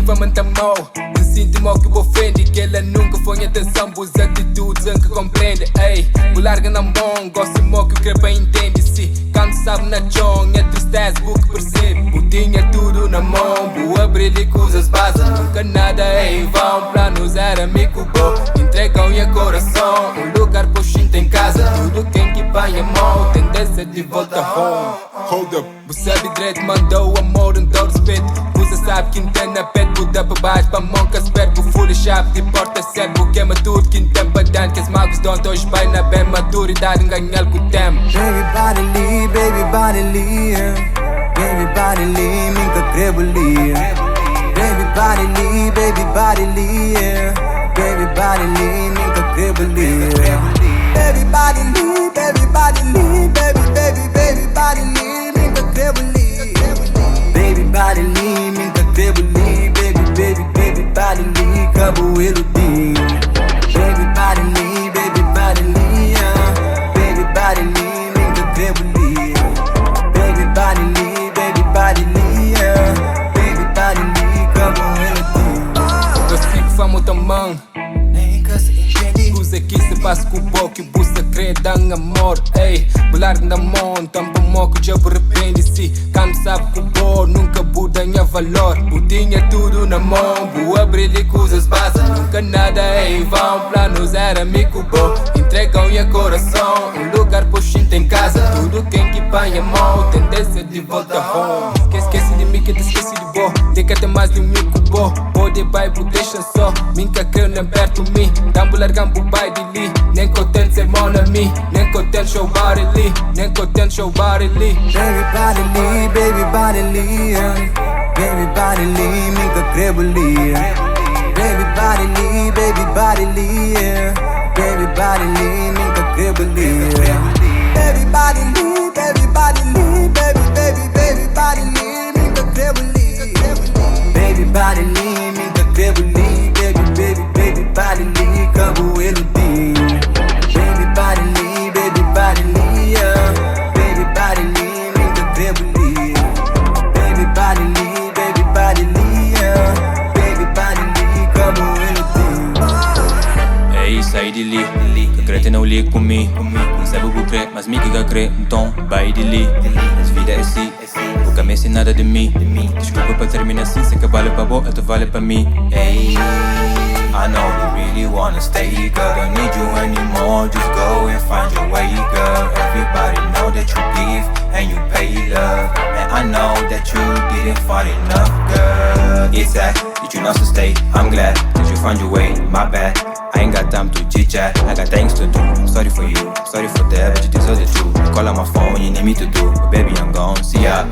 fama tá mal. Me sinto mal que vou ofende, que ela nunca foi atenção, boas atitudes em que compreende. Ei, o larga na mão, gosto mal que o crepa entende. Se canto sabe na chão, é tristeza, o que percebe. Eu tinha tudo na mão, vou abrir e coisas básicas. Nunca nada é em vão, planos era amigo bom. Entregam e coração, um lugar puxinho em casa. Tudo quem que vai a mão, tendência de volta home. Hold up, você sabe direito, mandou o amor em todo respeito. Você sabe que tem na pet, puta pra baixo, pra mão que esperto. Full chave de porta certo, porque é maturo. Que não tem pra dar, que as magos dão dois pais na bem maturidade, ganhar com o tempo. Baby body lee, baby body lee, baby body lee, nunca creio lee. Baby body lee, baby body lee, baby body lee, nunca creio lee. Baby body lee, baby body lee, baby body lee, nunca creio lee. Baby body lee, nunca creio lee, baby body lee, cabo iludir. Baby body lee, baby body lee, baby body lee, nunca creio lee. Baby body lee, baby body lee, baby body lee, cabo iludir. Eu fico famo tamanho. Usa que se passa com o boco e busca crer dando amor. Ei, bular na mão, tampa moco já me arrepende. Se canto sabe que o bom nunca muda em valor. Eu tinha tudo na mão, vou abrir e coisas básicas. Nunca nada é em vão, planos era amigo bom. Entregam e coração, um lugar puxinho em casa. Tudo quem que põe a mão, tendência de volta home. Que esquece de mim, que te esqueci de boa. Tem que ter mais de um mico bom. Pode Bible, deixa só. Minha creio nem perto de mim. Tambo largando o pai de li. Nem contente ser mão na mim. Nem contente show body li. Nem contente show body li. Baby body lee, baby body lee, baby body lee, nunca creio lee. Baby body lee, baby body lee, baby body lee, nunca creio lee. Baby body lee, baby body lee, baby body lee, nunca creio lee. Baby body lee, nunca creio lee, baby body lee, cabo iludir. Baby body lee, baby body lee, baby body lee, nunca creio lee. Baby body lee, baby body lee, baby body lee, cabo iludir. É isso aí de li, que crente não li comigo. Não sabe o que crê, mas me que crê, então vai de li. As vida é assim, nunca me ensina nada de mim. Desculpa pra terminar assim, se que vale pra boa, tu vale pra mim. Hey, I know you really wanna stay, girl. Don't need you anymore, just go and find your way, girl. Everybody know that you give and you pay love, and I know that you didn't find enough, girl. It's sad that you not to stay. I'm glad that you found your way. My bad, I ain't got time to chit chat. I got things to do. I'm sorry for you, I'm sorry for that, but you deserve the truth. Call on my phone when you need me to do, but baby I'm gone. See ya.